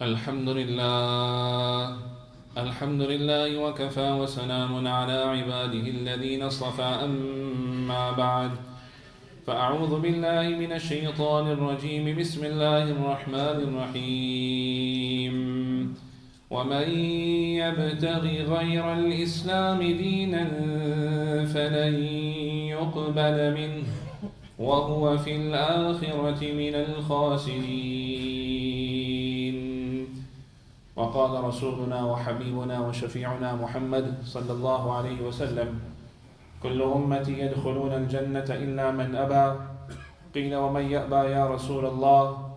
الحمد لله الحمد لله وكفى وسلام على عباده الذين اصطفى أما بعد فأعوذ بالله من الشيطان الرجيم بسم الله الرحمن الرحيم ومن يبتغ غير الإسلام دينا فلن يقبل منه وهو في الآخرة من الخاسرين وقال رسولنا وحبيبنا وشفيعنا محمد صلى الله عليه وسلم كل أمتي يدخلون الجنة إلا من أبى قيل ومن يأبى يا رسول الله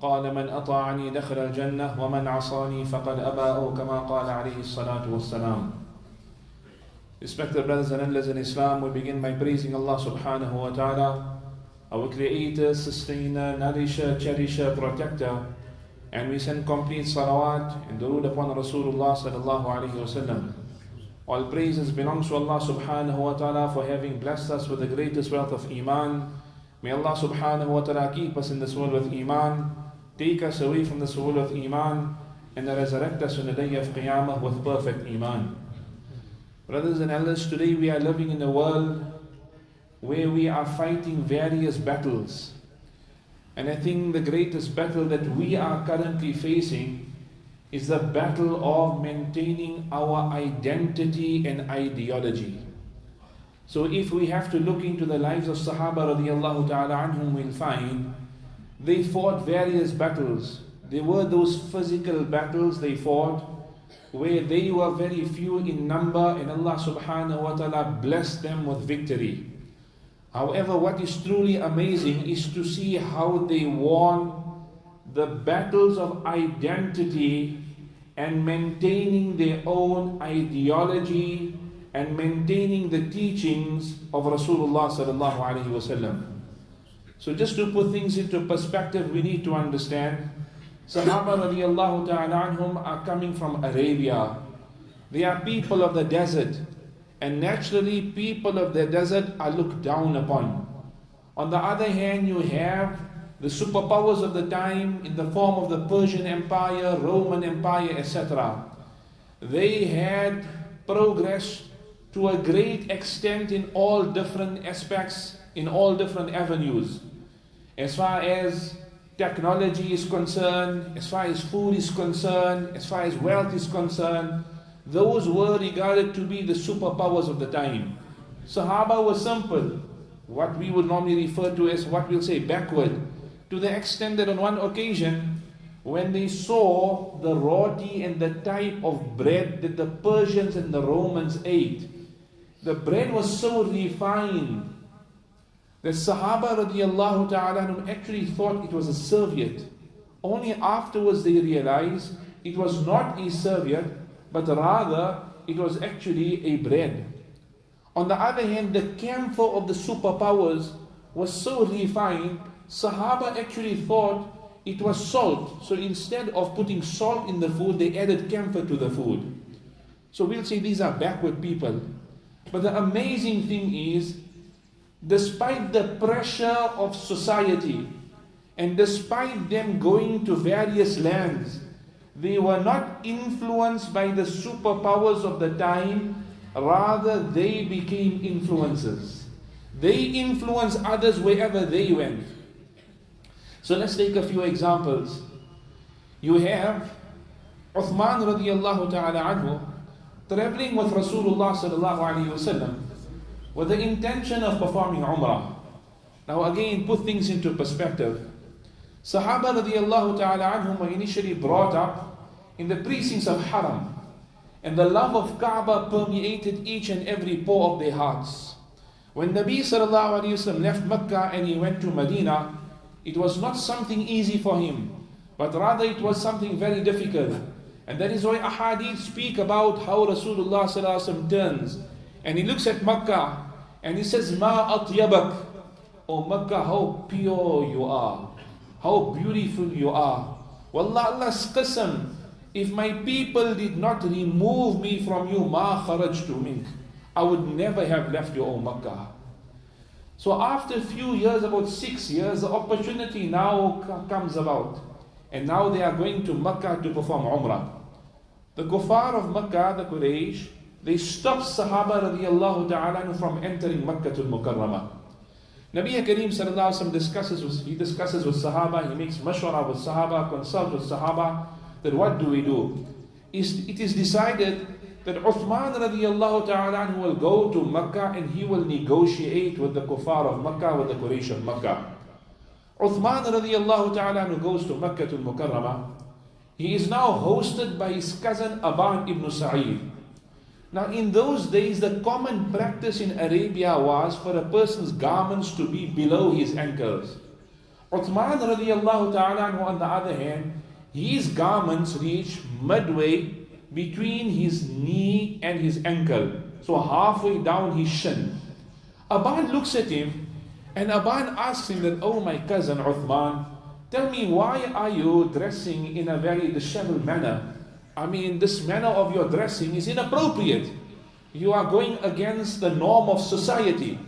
قال من أطاعني دخل الجنة ومن عصاني فقد أبى أو كما قال عليه الصلاة والسلام. Respected brothers and elders in Islam, we begin by praising Allah subhanahu wa ta'ala, our creator, sustainer, nourisher, cherisher, protector, and we send complete salawat and durood upon Rasulullah sallallahu alayhi wa sallam. All praises belongs to Allah subhanahu wa ta'ala for having blessed us with the greatest wealth of Iman. May Allah subhanahu wa ta'ala keep us in this world with Iman, take us away from this world with Iman, and resurrect us on the day of Qiyamah with perfect Iman. Brothers and elders, today we are living in a world where we are fighting various battles. And I think the greatest battle that we are currently facing is the battle of maintaining our identity and ideology. So if we have to look into the lives of Sahaba radiallahu ta'ala anhum, we'll find they fought various battles. There were those physical battles they fought where they were very few in number and Allah subhanahu wa ta'ala blessed them with victory. However, what is truly amazing is to see how they won the battles of identity and maintaining their own ideology and maintaining the teachings of Rasulullah sallallahu alaihi wasallam. So just to put things into perspective, we need to understand Sahaba radiallahu ta'ala anhum are coming from Arabia. They are people of the desert, and naturally people of the desert are looked down upon. On the other hand, you have the superpowers of the time in the form of the Persian Empire, Roman Empire, etc. They had progressed to a great extent in all different aspects, in all different avenues. As far as technology is concerned, as far as food is concerned, as far as wealth is concerned, those were regarded to be the superpowers of the time. Sahaba were simple, what we would normally refer to as what we'll say backward, to the extent that on one occasion, when they saw the roti and the type of bread that the Persians and the Romans ate, the bread was so refined that Sahaba radiallahu ta'ala actually thought it was a serviette. Only afterwards they realized it was not a serviette, but rather it was actually a bread. On the other hand, the camphor of the superpowers was so refined, Sahaba actually thought it was salt. So instead of putting salt in the food, they added camphor to the food. So we'll say these are backward people. But the amazing thing is, despite the pressure of society, and despite them going to various lands, they were not influenced by the superpowers of the time, rather they became influencers. They influenced others wherever they went. So let's take a few examples. You have Uthman radiallahu ta'ala anhu traveling with Rasulullah sallallahu alayhi wasallam with the intention of performing Umrah. Now again, put things into perspective. Sahaba radiallahu ta'ala anhum were initially brought up in the precincts of Haram, and the love of Kaaba permeated each and every pore of their hearts. When Nabi sallallahu alayhi wasallam left Mecca and he went to Medina, it was not something easy for him, but rather it was something very difficult. And that is why ahadith speak about how Rasulullah sallallahu alayhi wasallam turns and he looks at Mecca and he says, Ma atyabak, O Mecca, how pure you are, how beautiful you are. Wallah, Allah's qasam, if my people did not remove me from you, ma kharajtu mink, I would never have left you, O Mecca. So after a few years, about 6 years, the opportunity now comes about. and now they are going to Mecca to perform Umrah. The kuffar of Mecca, the Quraysh, they stopped Sahaba radiallahu ta'ala from entering Makkah al-Mukarramah. Nabi Kareem sallallahu alaihi wasallam discusses with Sahaba, he makes mashwara with Sahaba, consults with Sahaba, that what do we do? It is decided that Uthman radiallahu ta'ala will go to Makkah and he will negotiate with the kuffar of Makkah, with the Quraysh of Makkah. Uthman radiallahu ta'ala goes to Makkah al-Mukarramah. He is now hosted by his cousin Aban ibn Sa'id. Now in those days, the common practice in Arabia was for a person's garments to be below his ankles. Uthman radiallahu ta'ala on the other hand, his garments reach midway between his knee and his ankle, so halfway down his shin. Aban looks at him and Aban asks him that, "Oh my cousin Uthman, tell me, why are you dressing in a very disheveled manner? I mean, this manner of your dressing is inappropriate. You are going against the norm of society."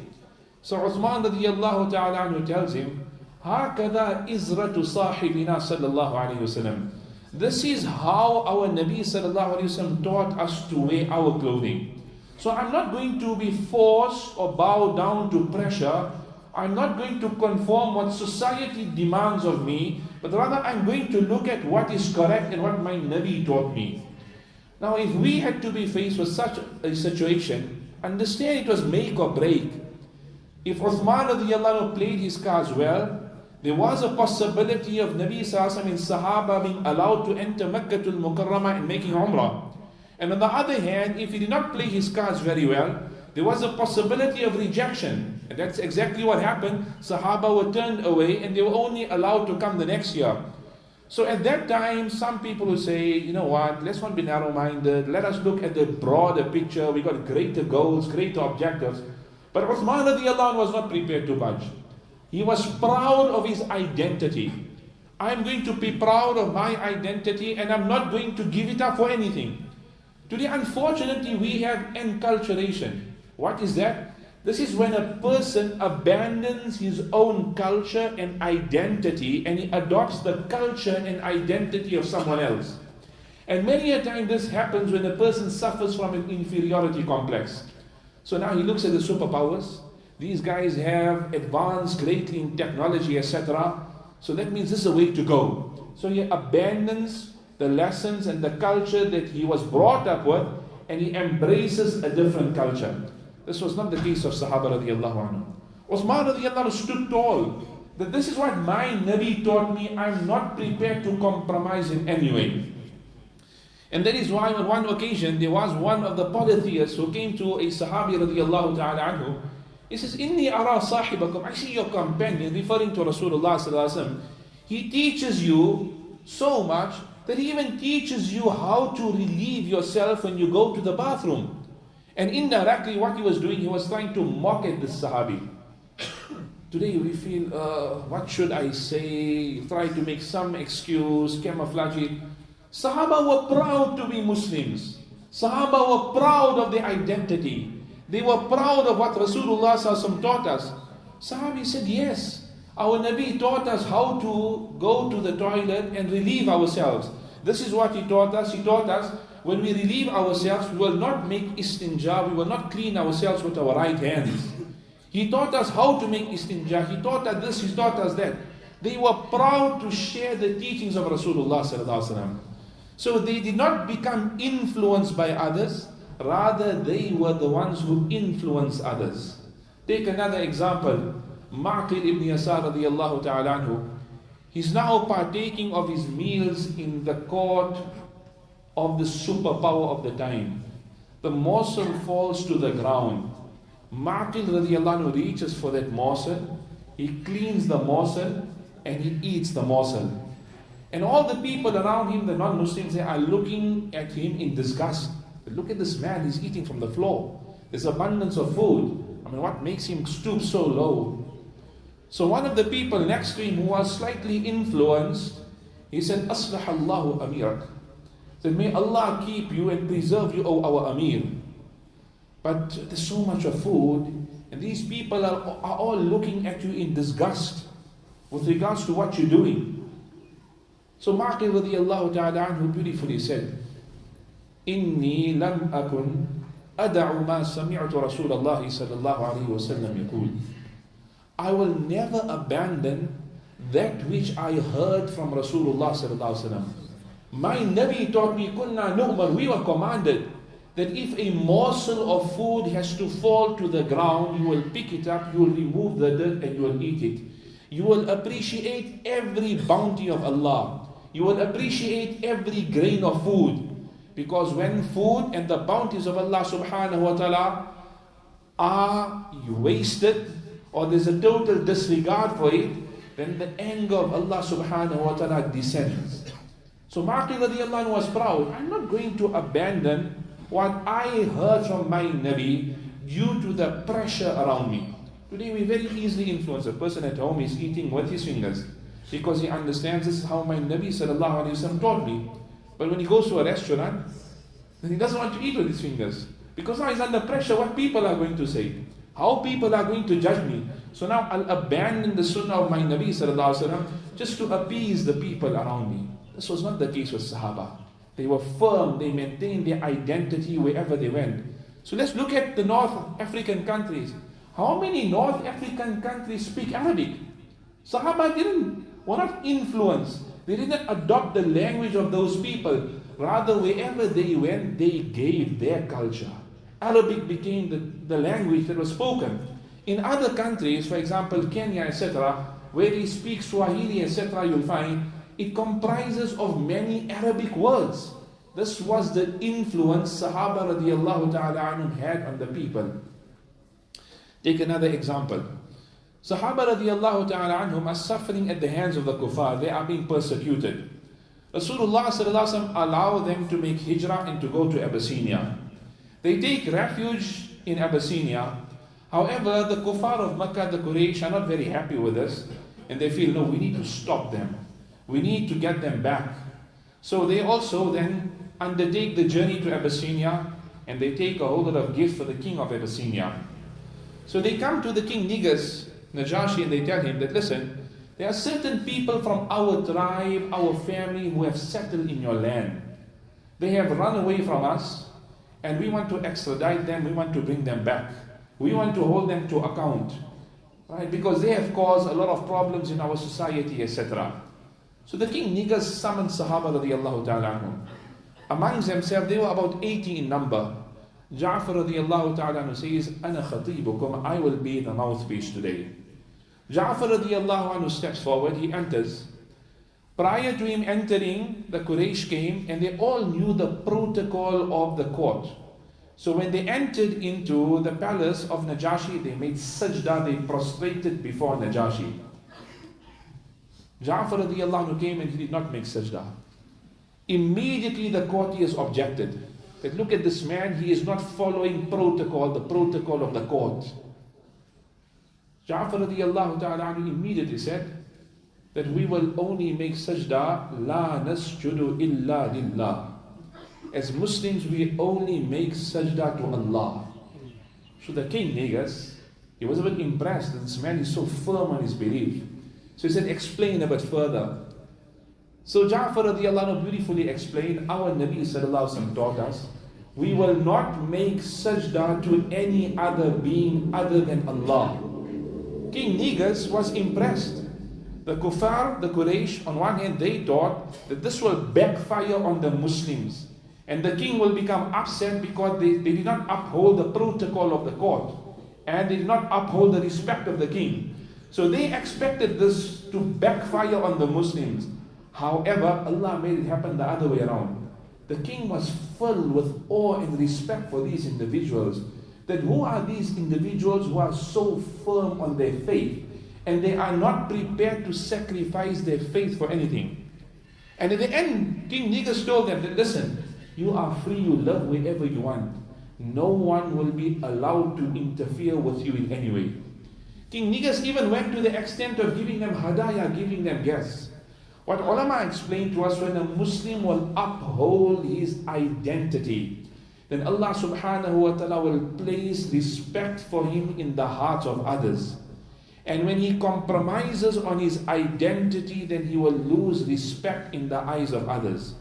So Uthman radiallahu ta'ala anhu tells him, "Hakada izratu sahibina sallallahu alayhi wasallam." This is how our Nabi sallallahu alayhi wasallam taught us to wear our clothing. So I'm not going to be forced or bow down to pressure. I'm not going to conform what society demands of me, but rather I'm going to look at what is correct and what my Nabi taught me. Now if we had to be faced with such a situation, understand it was make or break. If Uthman radiallahu anhu played his cards well, there was a possibility of Nabi sallallahu alaihi wasallam and Sahaba being allowed to enter Makkah al-Mukarramah and making Umrah. And on the other hand, if he did not play his cards very well, there was a possibility of rejection. And that's exactly what happened. Sahaba were turned away and they were only allowed to come the next year. So at that time, some people will say, you know what, let's not be narrow-minded. Let us look at the broader picture. We got greater goals, greater objectives. But Uthman radiallahu anhu was not prepared to budge. He was proud of his identity. I'm going to be proud of my identity and I'm not going to give it up for anything. Today, unfortunately, we have enculturation. What is that? This is when a person abandons his own culture and identity and he adopts the culture and identity of someone else. And many a time this happens when a person suffers from an inferiority complex. So now he looks at the superpowers. These guys have advanced greatly in technology, etc. So that means this is the way to go. So he abandons the lessons and the culture that he was brought up with and he embraces a different culture. This was not the case of Sahaba radiallahu anhu. Uthman radiallahu anhu stood tall. That this is what my Nabi taught me. I'm not prepared to compromise in any way. And that is why on one occasion there was one of the polytheists who came to a Sahabi radiallahu ta'ala anhu. He says, "Inni ara sahibakum." I see your companion, referring to Rasulullah sallallahu alaihi wasallam. He teaches you so much that he even teaches you how to relieve yourself when you go to the bathroom. And indirectly what he was doing, he was trying to mock at this Sahabi. Today we feel, what should I say? Try to make some excuse, camouflage it. Sahaba were proud to be Muslims. Sahaba were proud of their identity. They were proud of what Rasulullah taught us. Sahabi said, yes, our Nabi taught us how to go to the toilet and relieve ourselves. This is what he taught us. He taught us when we relieve ourselves, we will not make istinja, we will not clean ourselves with our right hands. He taught us how to make istinja. He taught us this, he taught us that. They were proud to share the teachings of Rasulullah sallallahu alaihi wasallam. So they did not become influenced by others. Rather, they were the ones who influenced others. Take another example. Ma'qil ibn Yasar radiallahu ta'ala anhu. He's now partaking of his meals in the court of the superpower of the time. The morsel falls to the ground. Ma'qil radiallahu anhu reaches for that morsel. He cleans the morsel and he eats the morsel. And all the people around him, the non-Muslims, they are looking at him in disgust. Look at this man, he's eating from the floor. There's abundance of food. I mean, what makes him stoop so low? So one of the people next to him who was slightly influenced, he said, "Aslah Allahu Amirak." Said, "May Allah keep you and preserve you, O our Amir." But there's so much of food, and these people are all looking at you in disgust with regards to what you're doing. So Ma'qil radiallahu ta'ala anhu beautifully said, إني لم أكن أدع ما سمعت رسول الله صلى الله عليه وسلم يقول. I will never abandon that which I heard from Rasulullah sallallahu alaihi wasallam. My Nabi taught me, kunna nu'mar, we were commanded that if a morsel of food has to fall to the ground, you will pick it up, you will remove the dirt and you will eat it. You will appreciate every bounty of Allah. You will appreciate every grain of food. Because when food and the bounties of Allah subhanahu wa ta'ala are wasted, or there's a total disregard for it, then the anger of Allah subhanahu wa ta'ala descends. So Ma'qil radiallahu anhu was proud. I'm not going to abandon what I heard from my Nabi due to the pressure around me. Today we very easily influence. A person at home is eating with his fingers because he understands this is how my Nabi sallallahu alayhi wa sallam taught me. But when he goes to a restaurant, then he doesn't want to eat with his fingers. Because now he's under pressure, what people are going to say. How people are going to judge me. So now I'll abandon the sunnah of my Nabi sallallahu alayhi wa sallam just to appease the people around me. This was not the case with Sahaba. They were firm, they maintained their identity wherever they went. So let's look at the North African countries. How many North African countries speak Arabic? Sahaba were not influenced. They didn't adopt the language of those people. Rather, wherever they went, they gave their culture. Arabic became the language that was spoken. In other countries, for example, Kenya, etc., where they speak Swahili, etc., you'll find it comprises of many Arabic words. This was the influence Sahaba radiallahu ta'ala anhum had on the people. Take another example. Sahaba radiallahu ta'ala anhum are suffering at the hands of the kuffar. They are being persecuted. Rasulullah sallallahu alaihi wasallam allowed them to make hijrah and to go to Abyssinia. They take refuge in Abyssinia. However, the kuffar of Makkah, the Quraysh, are not very happy with this. And they feel, no, we need to stop them. We need to get them back. So they also then undertake the journey to Abyssinia, and they take a whole lot of gifts for the king of Abyssinia. So they come to the king Negus, Najashi, and they tell him that, listen, there are certain people from our tribe, our family, who have settled in your land. They have run away from us, and we want to extradite them, we want to bring them back. We want to hold them to account, right? Because they have caused a lot of problems in our society, etc. So the king Negus summoned Sahaba radiallahu ta'ala anhum. Amongst themselves, they were about 80 in number. Ja'far radiallahu ta'ala anhu says, Ana khatibukum, I will be the mouthpiece today. Ja'far radiallahu anhu steps forward, he enters. Prior to him entering, the Quraysh came and they all knew the protocol of the court. So when they entered into the palace of Najashi, they made sajda, they prostrated before Najashi. Ja'far radiallahu anhu came and he did not make sajda. Immediately the courtiers objected. That look at this man, he is not following protocol, the protocol of the court. Ja'far radiallahu ta'ala anhu immediately said that we will only make sajda, la nasjudu illa lillah. As Muslims, we only make sajda to Allah. So the king Negus, he was a bit impressed that this man is so firm on his belief. So he said, explain a bit further. So Ja'far radiallahu anhu beautifully explained, our Nabi sallallahu alaihi wasallam taught us, we will not make sajda to any other being other than Allah. King Negus was impressed. The kuffar, the Quraysh, on one hand, they thought that this will backfire on the Muslims. And the king will become upset because they did not uphold the protocol of the court. And they did not uphold the respect of the king. So they expected this to backfire on the Muslims. However, Allah made it happen the other way around. The king was filled with awe and respect for these individuals. That who are these individuals who are so firm on their faith and they are not prepared to sacrifice their faith for anything? And at the end, King Negus told them that, listen, you are free, you live wherever you want. No one will be allowed to interfere with you in any way. King Negus even went to the extent of giving them hadaya, giving them gifts. What ulama explained to us, when a Muslim will uphold his identity, then Allah subhanahu wa ta'ala will place respect for him in the hearts of others. And when he compromises on his identity, then he will lose respect in the eyes of others.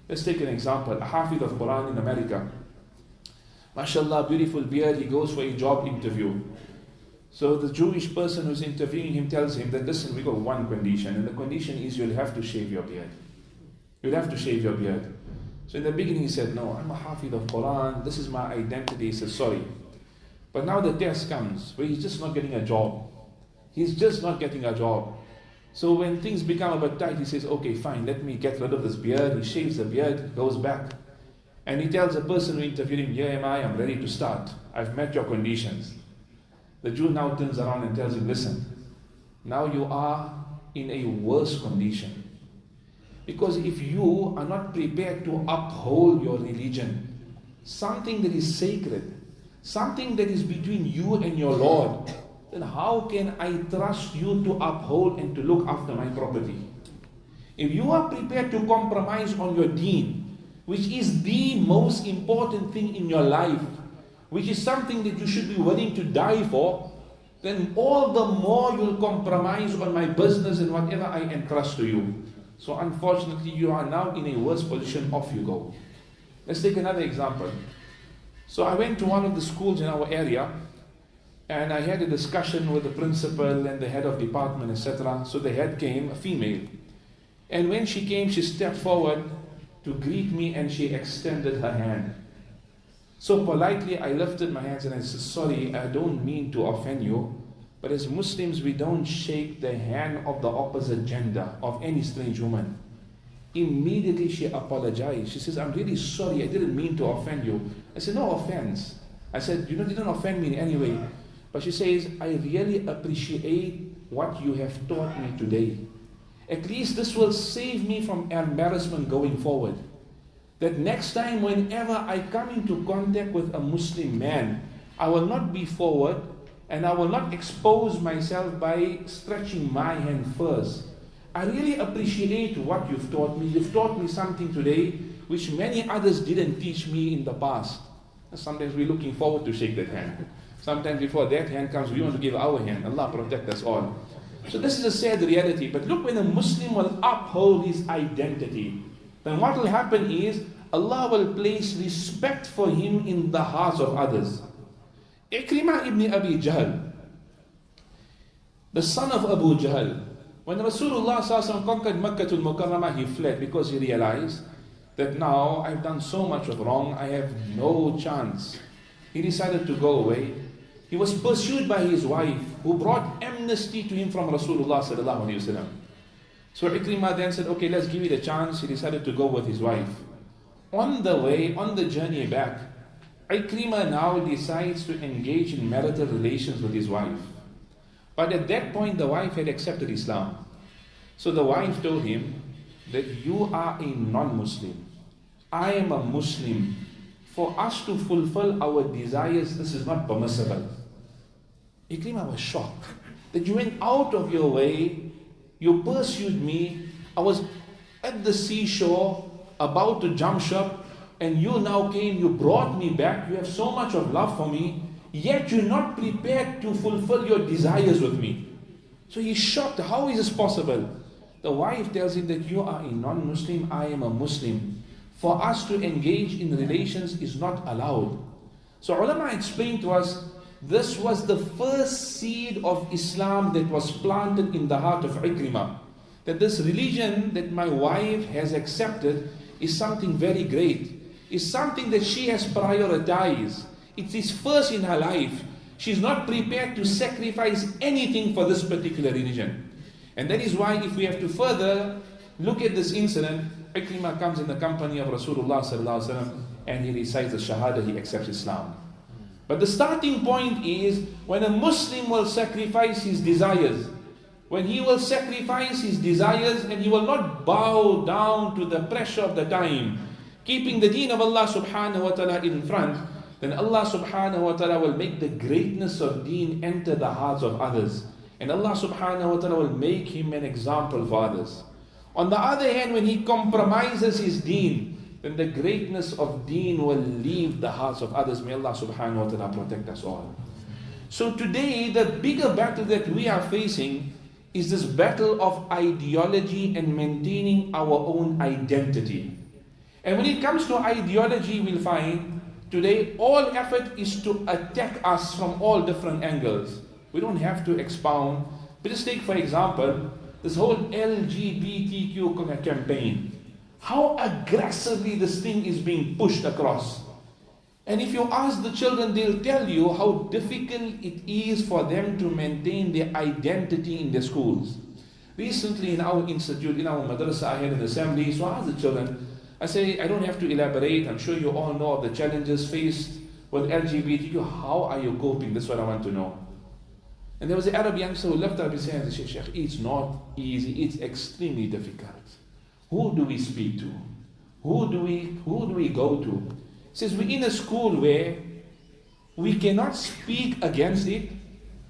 Let's take an example. A Hafiz of Quran in America. MashaAllah, beautiful beard, he goes for a job interview. So the Jewish person who's interviewing him tells him that, listen, we got one condition, and the condition is you'll have to shave your beard. You'll have to shave your beard. So in the beginning he said, no, I'm a Hafiz of Quran, this is my identity. He says, sorry. But now the test comes where he's just not getting a job. He's just not getting a job. So when things become a bit tight, he says, okay, fine, let me get rid of this beard. He shaves the beard, goes back. And he tells the person who interviewed him, here am I, I'm ready to start. I've met your conditions. The Jew now turns around and tells him, listen, now you are in a worse condition. Because if you are not prepared to uphold your religion, something that is sacred, something that is between you and your Lord, then how can I trust you to uphold and to look after my property? If you are prepared to compromise on your deen, which is the most important thing in your life, which is something that you should be willing to die for, then all the more you'll compromise on my business and whatever I entrust to you. So unfortunately, you are now in a worse position. Off you go. Let's take another example. So I went to one of the schools in our area, and I had a discussion with the principal and the head of department, etc. So the head came, a female. And when she came, she stepped forward to greet me and she extended her hand. So politely, I lifted my hands and I said, sorry, I don't mean to offend you, but as Muslims, we don't shake the hand of the opposite gender, of any strange woman. Immediately she apologized. She says, I'm really sorry, I didn't mean to offend you. I said, no offense. I said, you didn't offend me in any way. But she says, I really appreciate what you have taught me today. At least this will save me from embarrassment going forward. That next time, whenever I come into contact with a Muslim man, I will not be forward and I will not expose myself by stretching my hand first. I really appreciate what you've taught me. You've taught me something today which many others didn't teach me in the past. Sometimes we're looking forward to shake that hand. Sometimes before that hand comes, we want to give our hand. Allah protect us all. So this is a sad reality. But look, when a Muslim will uphold his identity, then what will happen is Allah will place respect for him in the hearts of others. Ikrimah ibn Abi Jahl, the son of Abu Jahl, when Rasulullah conquered Makkah al-Mukarramah, he fled because he realized that now I've done so much of wrong, I have no chance. He decided to go away. He was pursued by his wife, who brought amnesty to him from Rasulullah sallallahu alaihi wasallam. So Ikrimah then said, okay, let's give it a chance. He decided to go with his wife. On the way, on the journey back, Ikrimah now decides to engage in marital relations with his wife. But at that point, the wife had accepted Islam. So the wife told him that you are a non-Muslim. I am a Muslim. For us to fulfill our desires, this is not permissible. Ikrimah was shocked that you went out of your way, you pursued me, I was at the seashore about to jump ship, and you now came, you brought me back, you have so much of love for me, yet you're not prepared to fulfill your desires with me. So he's shocked. How is this possible? The wife tells him that you are a non-Muslim, I am a Muslim. For us to engage in relations is not allowed. So ulama explained to us, this was the first seed of Islam that was planted in the heart of Ikrimah. That this religion that my wife has accepted is something very great. It's something that she has prioritized. It is first in her life. She's not prepared to sacrifice anything for this particular religion. And that is why, if we have to further look at this incident, Ikrimah comes in the company of Rasulullah sallallahu alaihi wasallam and he recites the Shahada, he accepts Islam. But the starting point is when a Muslim will sacrifice his desires, when he will sacrifice his desires and he will not bow down to the pressure of the time, keeping the deen of Allah subhanahu wa ta'ala in front, then Allah subhanahu wa ta'ala will make the greatness of deen enter the hearts of others. And Allah subhanahu wa ta'ala will make him an example for others. On the other hand, when he compromises his deen, then the greatness of deen will leave the hearts of others. May Allah subhanahu wa ta'ala protect us all. So today, the bigger battle that we are facing is this battle of ideology and maintaining our own identity. And when it comes to ideology, we'll find today all effort is to attack us from all different angles. We don't have to expound. But just take, for example, this whole LGBTQ campaign. How aggressively this thing is being pushed across. And if you ask the children, they'll tell you how difficult it is for them to maintain their identity in their schools. Recently in our institute, in our madrasa, I had an assembly, so I asked the children, I say, I don't have to elaborate, I'm sure you all know of the challenges faced with LGBTQ, how are you coping? That's what I want to know. And there was an Arab youngster who lifted up his hand and said, Sheikh, it's not easy, it's extremely difficult. Who do we speak to? Who do we go to? He says, we're in a school where we cannot speak against it,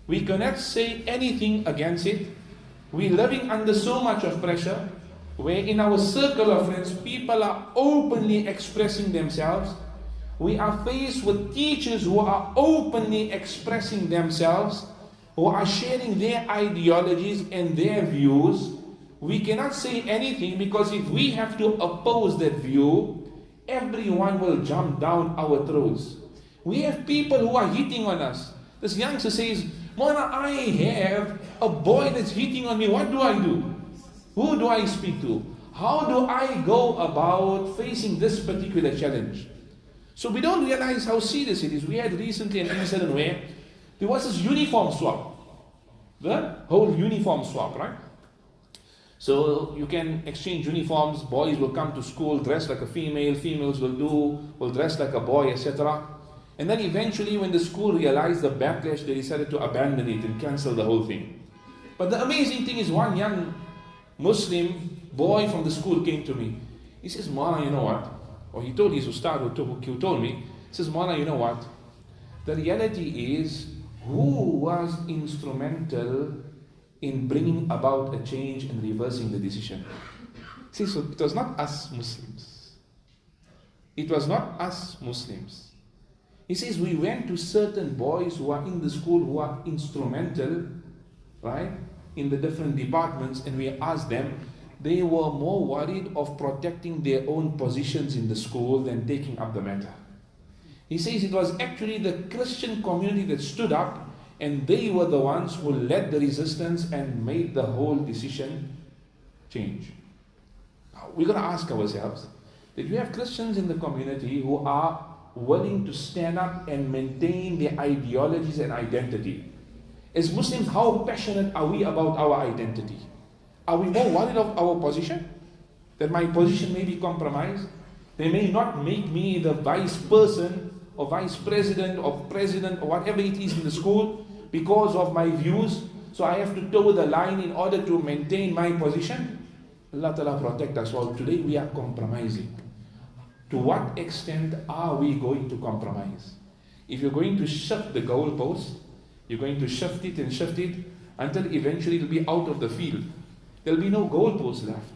we cannot say anything against it, we're living under so much of pressure, where in our circle of friends, people are openly expressing themselves. We are faced with teachers who are openly expressing themselves, who are sharing their ideologies and their views. We cannot say anything because if we have to oppose that view, everyone will jump down our throats. We have people who are hitting on us. This youngster says, Mona, I have a boy that's hitting on me. What do I do? Who do I speak to? How do I go about facing this particular challenge? So we don't realize how serious it is. We had recently an incident where there was this uniform swap. The whole uniform swap, right? So you can exchange uniforms. Boys will come to school dressed like a female. Females will dress like a boy, etc. And then eventually when the school realized the backlash, they decided to abandon it and cancel the whole thing. But the amazing thing is one young Muslim boy from the school came to me. He says, Mawlana, you know what? Or he told his ustad who told me, he says, Mawlana, you know what? The reality is, who was instrumental in bringing about a change and reversing the decision? See, so it was not us Muslims. It was not us Muslims. He says, we went to certain boys who are in the school who are instrumental, right, in the different departments, and we asked them. They were more worried of protecting their own positions in the school than taking up the matter. He says it was actually the Christian community that stood up, and they were the ones who led the resistance and made the whole decision change. Now, we're going to ask ourselves, that we have Christians in the community who are willing to stand up and maintain their ideologies and identity. As Muslims, how passionate are we about our identity? Are we more worried of our position? That my position may be compromised? They may not make me the vice person or vice president or president or whatever it is in the school because of my views. So I have to toe the line in order to maintain my position. Allah Ta'ala protect us all. Today we are compromising. To what extent are we going to compromise? If you're going to shift the goalpost, you're going to shift it until eventually it'll be out of the field. There'll be no goalposts left.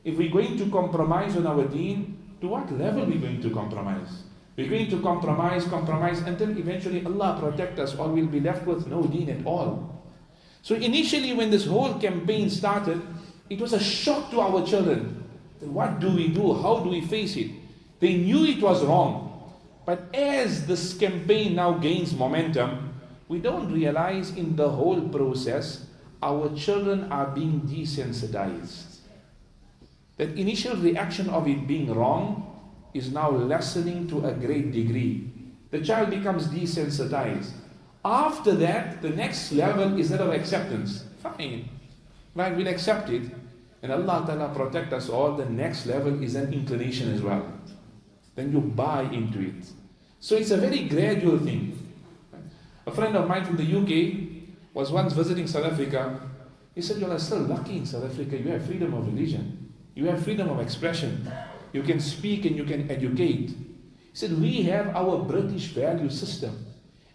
If we're going to compromise on our deen, to what level are we going to compromise? We're going to compromise until eventually Allah protect us, or we'll be left with no deen at all. So initially when this whole campaign started, it was a shock to our children. What do we do? How do we face it? They knew it was wrong. But as this campaign now gains momentum, we don't realize in the whole process, our children are being desensitized. That initial reaction of it being wrong is now lessening to a great degree. The child becomes desensitized. After that, the next level is that of acceptance. Fine. Right, we'll accept it. And Allah Ta'ala protect us all. The next level is an inclination as well. Then you buy into it. So it's a very gradual thing. A friend of mine from the UK was once visiting South Africa. He said, you are still lucky in South Africa. You have freedom of religion. You have freedom of expression. You can speak and you can educate. He said, we have our British value system.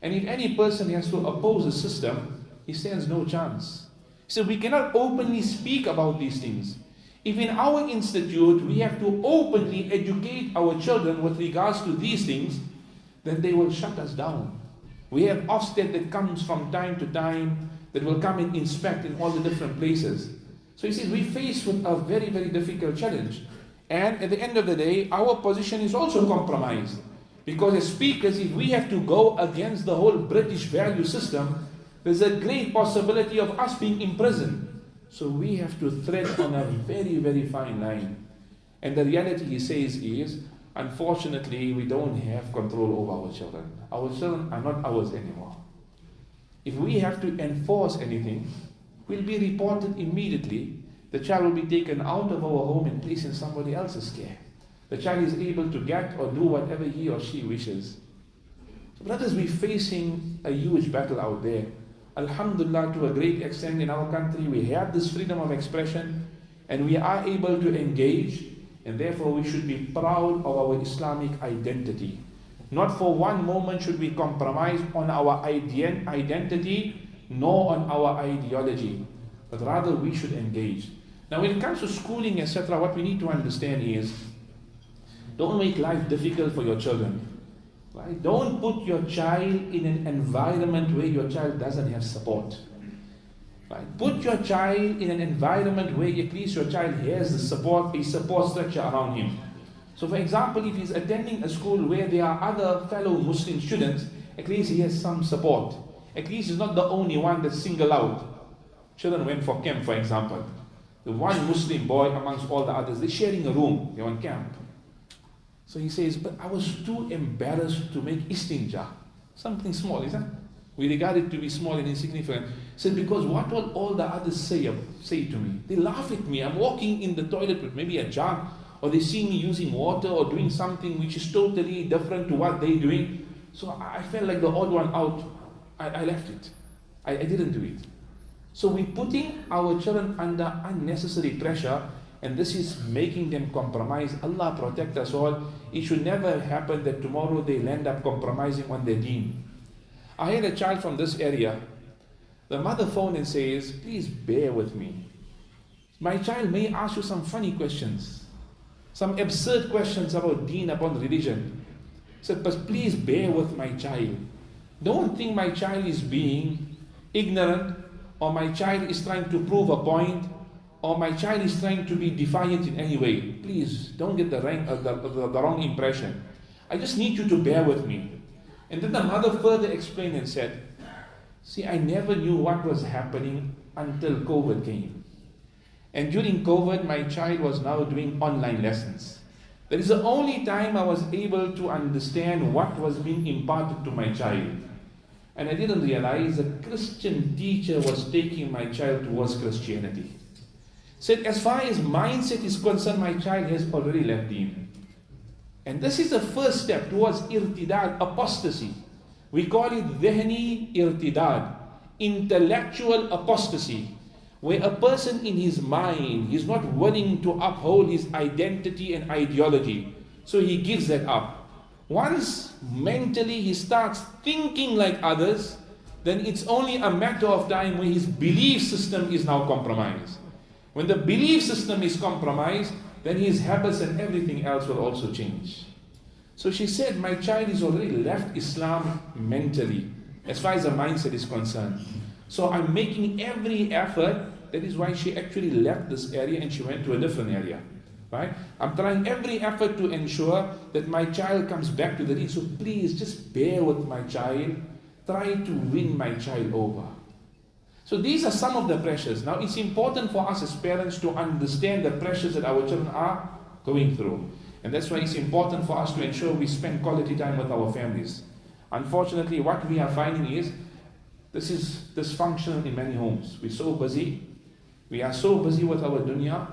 And if any person has to oppose the system, he stands no chance. He said, we cannot openly speak about these things. If in our institute we have to openly educate our children with regards to these things, then they will shut us down. We have Ofsted that comes from time to time, that will come and inspect in all the different places. So he says, we face with a very, very difficult challenge. And at the end of the day, our position is also compromised. Because as speakers, if we have to go against the whole British value system, there's a great possibility of us being imprisoned. So we have to tread on a very, very fine line. And the reality, he says, is, unfortunately, we don't have control over our children. Our children are not ours anymore. If we have to enforce anything, we'll be reported immediately. The child will be taken out of our home and placed in somebody else's care. The child is able to get or do whatever he or she wishes. So brothers, we're facing a huge battle out there. Alhamdulillah, to a great extent in our country, we have this freedom of expression and we are able to engage, and therefore we should be proud of our Islamic identity. Not for one moment should we compromise on our identity nor on our ideology, but rather we should engage. Now when it comes to schooling, etc., what we need to understand is, don't make life difficult for your children. Right? Don't put your child in an environment where your child doesn't have support. Right? Put your child in an environment where at least your child has the support, a support structure around him. So for example, if he's attending a school where there are other fellow Muslim students, at least he has some support. At least he's not the only one that's singled out. Children went for camp, for example. The one Muslim boy amongst all the others, they're sharing a room, they're on camp. So he says, but I was too embarrassed to make istinja. Something small, isn't it? We regard it to be small and insignificant. He said, because what will all the others say to me? They laugh at me. I'm walking in the toilet with maybe a jug, or they see me using water or doing something which is totally different to what they're doing. So I felt like the odd one out. I left it. I didn't do it. So we're putting our children under unnecessary pressure, and this is making them compromise. Allah protect us all. It should never happen that tomorrow they'll end up compromising on their deen. I had a child from this area. The mother phoned and says, please bear with me. My child may ask you some funny questions, some absurd questions about deen, about religion. I said, but please bear with my child. Don't think my child is being ignorant, or my child is trying to prove a point, or my child is trying to be defiant in any way. Please don't get the wrong impression. I just need you to bear with me. And then the mother further explained and said, see, I never knew what was happening until COVID came. And during COVID, my child was now doing online lessons. That is the only time I was able to understand what was being imparted to my child. And I didn't realize a Christian teacher was taking my child towards Christianity. Said, as far as mindset is concerned, my child has already left deen. And this is the first step towards irtidad, apostasy. We call it dhihni irtidad, intellectual apostasy, where a person in his mind is not willing to uphold his identity and ideology. So he gives that up. Once mentally he starts thinking like others, then it's only a matter of time where his belief system is now compromised. When the belief system is compromised, then his habits and everything else will also change. So she said, my child is already left Islam mentally, as far as the mindset is concerned. So I'm making every effort. That is why she actually left this area and she went to a different area. Right? I'm trying every effort to ensure that my child comes back to the deen. So please just bear with my child. Try to win my child over. So these are some of the pressures. Now it's important for us as parents to understand the pressures that our children are going through. And that's why it's important for us to ensure we spend quality time with our families. Unfortunately, what we are finding is, this is dysfunctional in many homes. We're so busy. We are so busy with our dunya,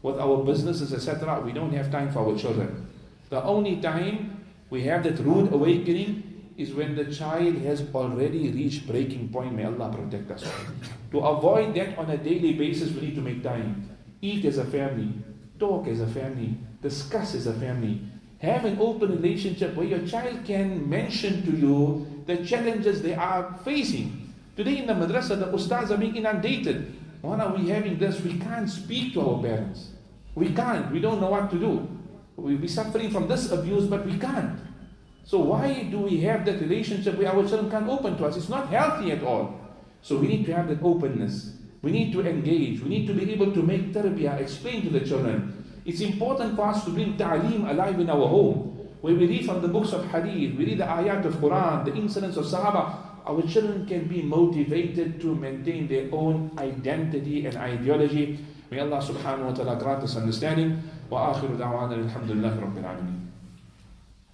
with our businesses, etc. We don't have time for our children. The only time we have that rude awakening is when the child has already reached breaking point. May Allah protect us all. To avoid that on a daily basis, we need to make time. Eat as a family, talk as a family, discuss as a family. Have an open relationship where your child can mention to you the challenges they are facing. Today in the madrasa, the ustads are being inundated. Why are we having this? We can't speak to our parents. We can't. We don't know what to do. We'll be suffering from this abuse, but we can't. So why do we have that relationship where our children can't open to us? It's not healthy at all. So we need to have that openness. We need to engage. We need to be able to make tarbiyah, explain to the children. It's important for us to bring ta'aleem alive in our home. Where we read from the books of hadith, we read the ayat of Quran, the incidents of Sahaba, our children can be motivated to maintain their own identity and ideology. May Allah subhanahu wa ta'ala grant us understanding. Wa akhiru da'wana alhamdulillahi rabbil alameen.